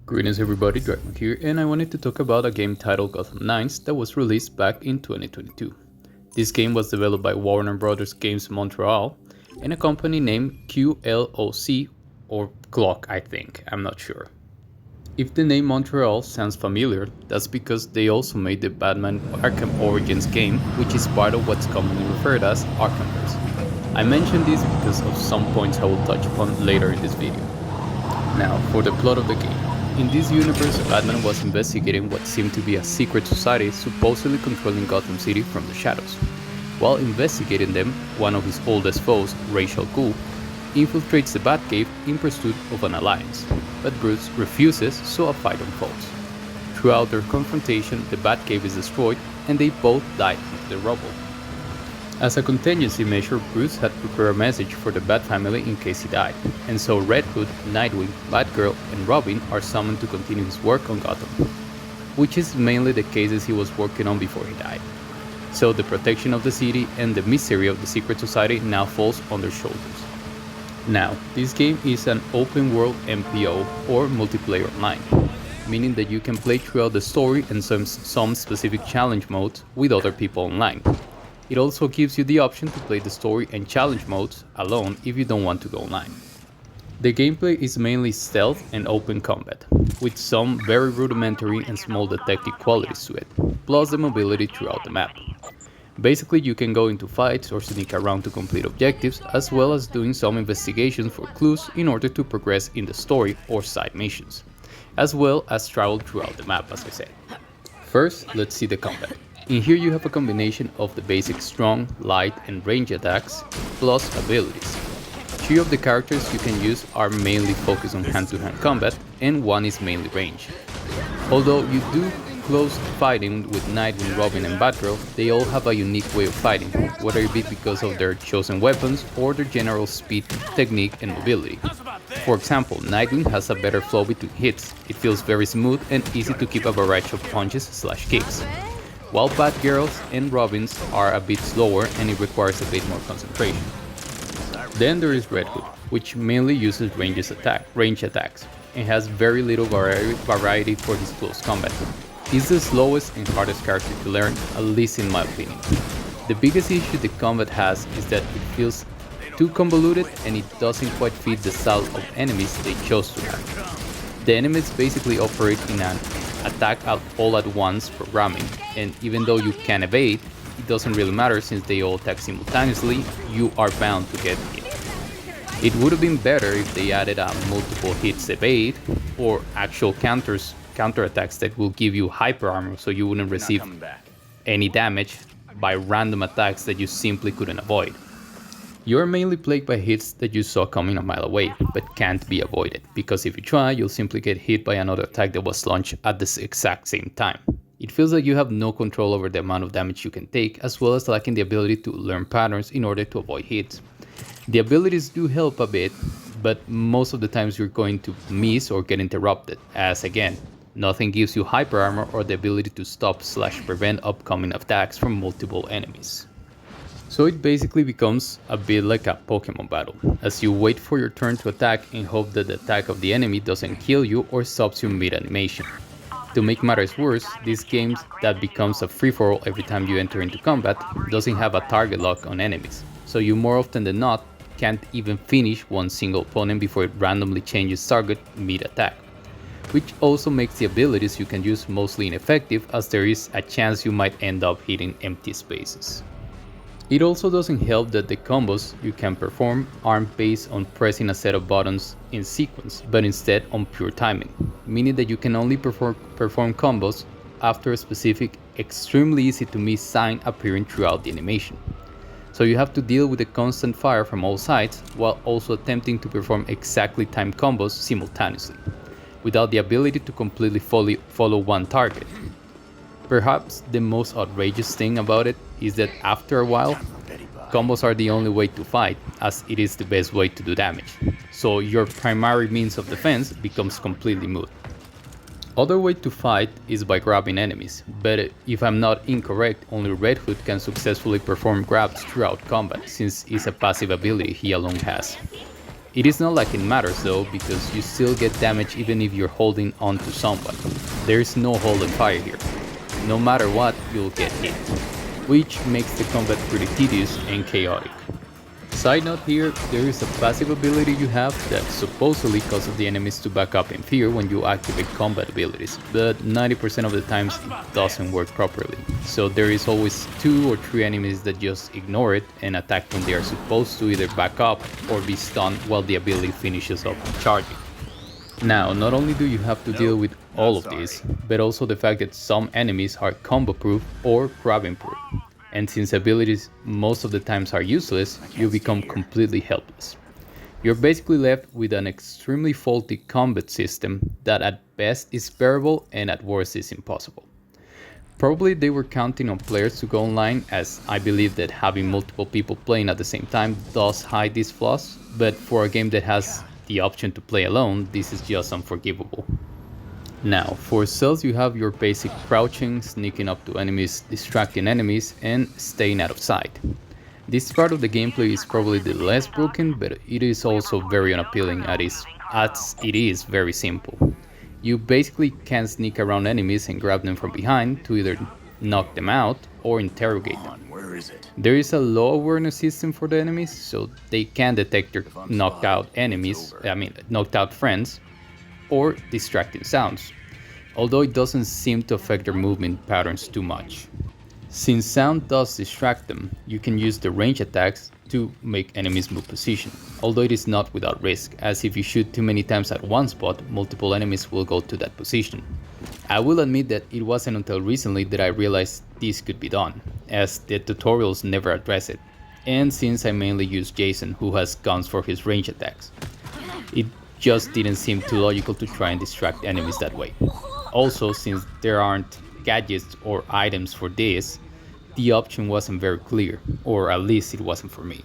Greetings everybody, Dragon here, and I wanted to talk about a game titled Gotham Knights that was released back in 2022. This game was developed by Warner Bros. Games Montreal and a company named QLOC or Clock, I think, I'm not sure. If the name Montreal sounds familiar, that's because they also made the Batman Arkham Origins game, which is part of what's commonly referred as Arkhamverse. I mention this because of some points I will touch upon later in this video. Now, for the plot of the game. In this universe, Batman was investigating what seemed to be a secret society supposedly controlling Gotham City from the shadows. While investigating them, one of his oldest foes, Ra's al Ghul, infiltrates the Batcave in pursuit of an alliance, but Bruce refuses, so a fight unfolds. Throughout their confrontation, the Batcave is destroyed and they both die into the rubble. As a contingency measure, Bruce had prepared a message for the Bat family in case he died, and so Red Hood, Nightwing, Batgirl, and Robin are summoned to continue his work on Gotham, which is mainly the cases he was working on before he died. So the protection of the city and the mystery of the secret society now falls on their shoulders. Now, this game is an open world MPO or multiplayer online, meaning that you can play throughout the story and some specific challenge modes with other people online. It also gives you the option to play the story and challenge modes alone if you don't want to go online. The gameplay is mainly stealth and open combat, with some very rudimentary and small detective qualities to it, plus the mobility throughout the map. Basically, you can go into fights or sneak around to complete objectives, as well as doing some investigations for clues in order to progress in the story or side missions, as well as travel throughout the map, as I said. First, let's see the combat. In here you have a combination of the basic strong, light and range attacks, plus abilities. 3 of the characters you can use are mainly focused on hand-to-hand combat, and 1 is mainly range. Although you do close fighting with Nightwing, Robin and Batgirl, they all have a unique way of fighting, whether it be because of their chosen weapons or their general speed, technique and mobility. For example, Nightwing has a better flow between hits, it feels very smooth and easy to keep a barrage of punches/kicks. While Batgirls and Robins are a bit slower and it requires a bit more concentration. Then there is Red Hood, which mainly uses range attacks, and has very little variety for his close combat. He's the slowest and hardest character to learn, at least in my opinion. The biggest issue the combat has is that it feels too convoluted and it doesn't quite fit the style of enemies they chose to have. The enemies basically operate in an attack all at once programming, and even though you can evade, it doesn't really matter since they all attack simultaneously, you are bound to get hit. It would have been better if they added a multiple hits evade, or actual counterattacks that will give you hyper armor so you wouldn't receive any damage by random attacks that you simply couldn't avoid. You are mainly plagued by hits that you saw coming a mile away, but can't be avoided, because if you try, you'll simply get hit by another attack that was launched at the exact same time. It feels like you have no control over the amount of damage you can take, as well as lacking the ability to learn patterns in order to avoid hits. The abilities do help a bit, but most of the times you're going to miss or get interrupted, as again, nothing gives you hyper armor or the ability to stop/prevent upcoming attacks from multiple enemies. So it basically becomes a bit like a Pokemon battle, as you wait for your turn to attack and hope that the attack of the enemy doesn't kill you or stops you mid-animation. To make matters worse, this game that becomes a free-for-all every time you enter into combat doesn't have a target lock on enemies, so you more often than not can't even finish one single opponent before it randomly changes target mid-attack, which also makes the abilities you can use mostly ineffective, as there is a chance you might end up hitting empty spaces. It also doesn't help that the combos you can perform aren't based on pressing a set of buttons in sequence, but instead on pure timing, meaning that you can only perform combos after a specific, extremely easy to miss sign appearing throughout the animation. So you have to deal with the constant fire from all sides while also attempting to perform exactly timed combos simultaneously, without the ability to completely follow one target. Perhaps the most outrageous thing about it is that after a while, combos are the only way to fight, as it is the best way to do damage, so your primary means of defense becomes completely moot. Other way to fight is by grabbing enemies, but if I'm not incorrect, only Red Hood can successfully perform grabs throughout combat, since it's a passive ability he alone has. It is not like it matters though, because you still get damage even if you're holding on to someone. There is no hold and fire here. No matter what, you'll get hit, which makes the combat pretty tedious and chaotic. Side note here, there is a passive ability you have that supposedly causes the enemies to back up in fear when you activate combat abilities, but 90% of the times it doesn't work properly. So there is always 2 or 3 enemies that just ignore it and attack when they are supposed to either back up or be stunned while the ability finishes up charging. Now, not only do you have to deal with all of these, but also the fact that some enemies are combo proof or grabbing proof. And since abilities most of the times are useless, you become completely helpless. You're basically left with an extremely faulty combat system that at best is bearable and at worst is impossible. Probably they were counting on players to go online, as I believe that having multiple people playing at the same time does hide these flaws, but for a game that has the option to play alone, this is just unforgivable. Now, for stealth you have your basic crouching, sneaking up to enemies, distracting enemies, and staying out of sight. This part of the gameplay is probably the less broken, but it is also very unappealing as it is very simple. You basically can sneak around enemies and grab them from behind to either knock them out or interrogate them. There is a low awareness system for the enemies, so they can detect your knocked out friends, or distracting sounds, although it doesn't seem to affect their movement patterns too much. Since sound does distract them, you can use the range attacks to make enemies move position, although it is not without risk, as if you shoot too many times at one spot, multiple enemies will go to that position. I will admit that it wasn't until recently that I realized this could be done, as the tutorials never address it, and since I mainly use Jason, who has guns for his range attacks. It just didn't seem too logical to try and distract enemies that way. Also, since there aren't gadgets or items for this, the option wasn't very clear, or at least it wasn't for me.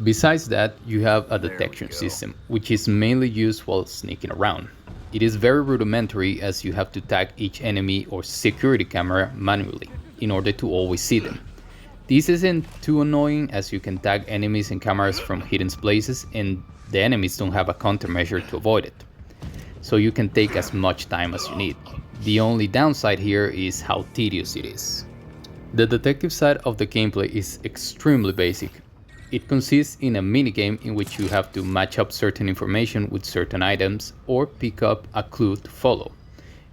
Besides that, you have a detection system, which is mainly used while sneaking around. It is very rudimentary, as you have to tag each enemy or security camera manually in order to always see them. This isn't too annoying, as you can tag enemies and cameras from hidden places and the enemies don't have a countermeasure to avoid it, so you can take as much time as you need. The only downside here is how tedious it is. The detective side of the gameplay is extremely basic. It consists in a minigame in which you have to match up certain information with certain items or pick up a clue to follow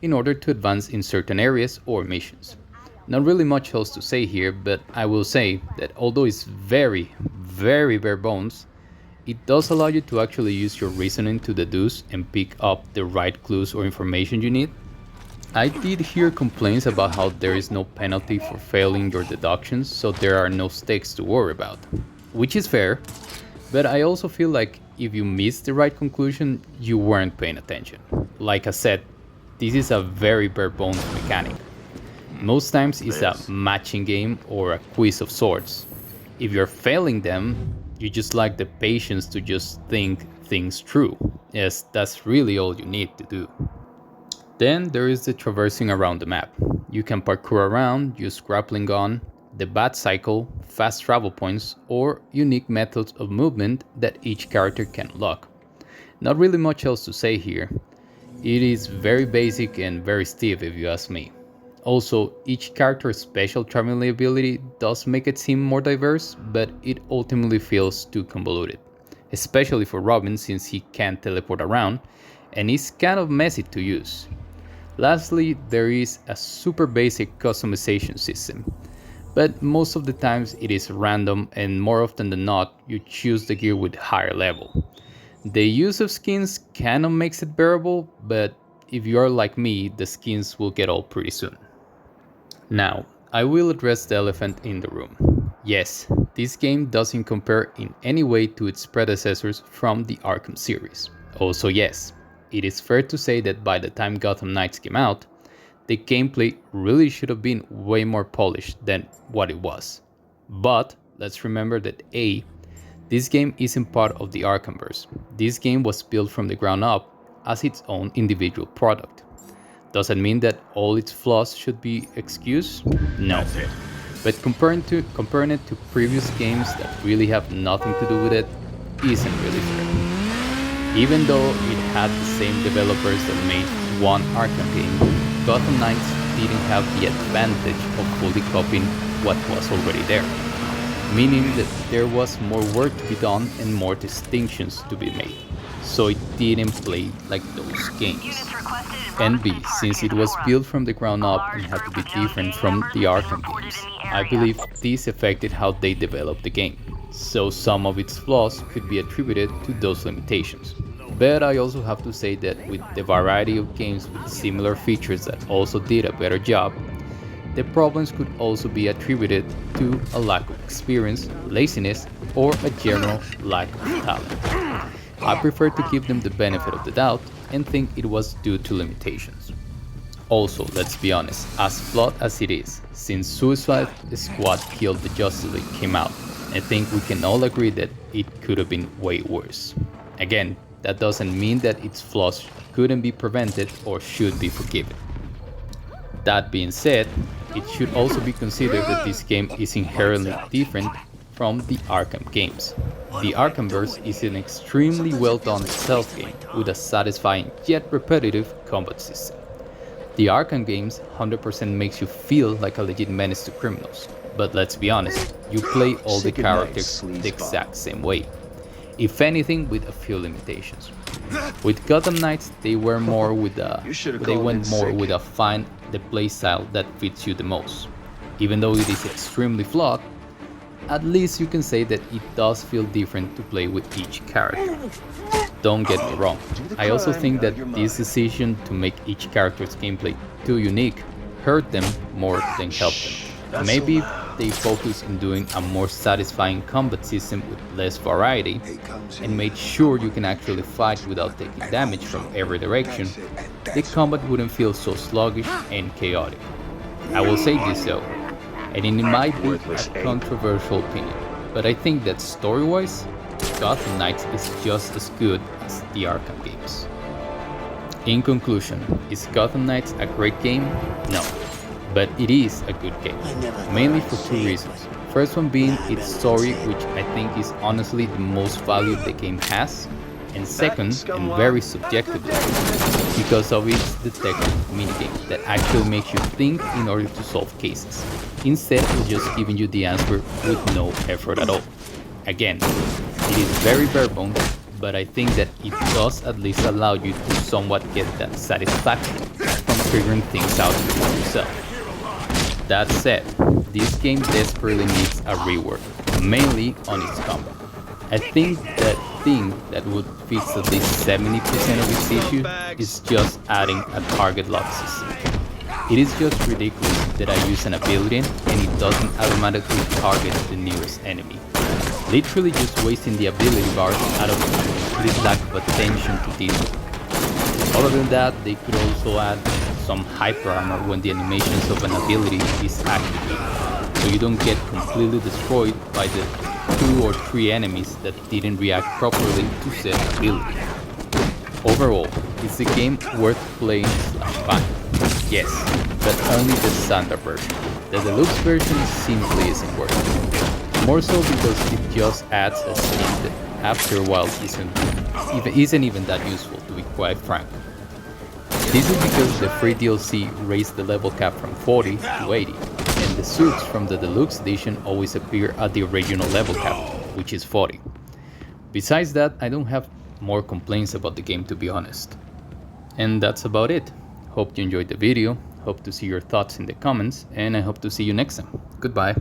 in order to advance in certain areas or missions. Not really much else to say here, but I will say that although it's very bare bones, it does allow you to actually use your reasoning to deduce and pick up the right clues or information you need. I did hear complaints about how there is no penalty for failing your deductions, so there are no stakes to worry about, which is fair, but I also feel like if you miss the right conclusion, you weren't paying attention. Like I said, this is a very bare bones mechanic. Most times it's a matching game or a quiz of sorts. If you're failing them, you just lack the patience to just think things through, as that's really all you need to do. Then there is the traversing around the map. You can parkour around, use grappling gun, the bat cycle, fast travel points, or unique methods of movement that each character can unlock. Not really much else to say here. It is very basic and very stiff if you ask me. Also, each character's special traveling ability does make it seem more diverse, but it ultimately feels too convoluted. Especially for Robin, since he can't teleport around, and is kind of messy to use. Lastly, there is a super basic customization system, but most of the times it is random, and more often than not, you choose the gear with higher level. The use of skins kinda makes it bearable, but if you are like me, the skins will get old pretty soon. Now, I will address the elephant in the room. Yes, this game doesn't compare in any way to its predecessors from the Arkham series. Also yes, it is fair to say that by the time Gotham Knights came out, the gameplay really should have been way more polished than what it was. But let's remember that this game isn't part of the Arkhamverse. This game was built from the ground up as its own individual product. Does it mean that all its flaws should be excused? No. But comparing it to previous games that really have nothing to do with it, isn't really fair. Even though it had the same developers that made one Arkham game, Gotham Knights didn't have the advantage of fully copying what was already there, meaning that there was more work to be done and more distinctions to be made, so it didn't play like those games. And B, since it was built from the ground up and had to be different from the Arkham games, I believe this affected how they developed the game, so some of its flaws could be attributed to those limitations. But I also have to say that with the variety of games with similar features that also did a better job, the problems could also be attributed to a lack of experience, laziness, or a general lack of talent. I prefer to give them the benefit of the doubt and think it was due to limitations. Also, let's be honest, as flawed as it is, since Suicide Squad Killed the Justice League came out, I think we can all agree that it could have been way worse. Again, that doesn't mean that its flaws couldn't be prevented or should be forgiven. That being said, it should also be considered that this game is inherently different from the Arkham games. The Arkhamverse is an extremely well done stealth game with a satisfying yet repetitive combat system. The Arkham games 100% makes you feel like a legit menace to criminals, but let's be honest, you play all the characters the exact same way, if anything with a few limitations. With Gotham Knights, they went more with a find the playstyle that fits you the most. Even though it is extremely flawed, at least you can say that it does feel different to play with each character. Don't get me wrong, I also think that this decision to make each character's gameplay too unique hurt them more than helped them. Maybe if they focused on doing a more satisfying combat system with less variety and made sure you can actually fight without taking damage from every direction, the combat wouldn't feel so sluggish and chaotic. I will say this though, and it might be a controversial opinion, but I think that story-wise, Gotham Knights is just as good as the Arkham games. In conclusion, is Gotham Knights a great game? No, but it is a good game, mainly for two reasons. First one being its story, which I think is honestly the most value the game has, and second, and very subjectively, because of its detective minigame that actually makes you think in order to solve cases, instead of just giving you the answer with no effort at all. Again, it is very bare bones, but I think that it does at least allow you to somewhat get that satisfaction from figuring things out for yourself. That said, this game desperately needs a rework, mainly on its combat. I think that thing that would fix at least 70% of its issues is just adding a target lock system. It is just ridiculous that I use an ability and it doesn't automatically target the nearest enemy, literally just wasting the ability bars out of complete lack of attention to detail. Other than that, they could also add some hyper armor when the animations of an ability is activated, so you don't get completely destroyed by the 2 or 3 enemies that didn't react properly to said ability. Overall, it's a game worth playing / buying. Yes, but only the standard version. The deluxe version simply isn't worth it. More so because it just adds a skin that after a while isn't even that useful, to be quite frank. This is because the free DLC raised the level cap from 40 to 80, and the suits from the deluxe edition always appear at the original level cap, which is 40. Besides that, I don't have more complaints about the game, to be honest. And that's about it. Hope you enjoyed the video, hope to see your thoughts in the comments, and I hope to see you next time. Goodbye.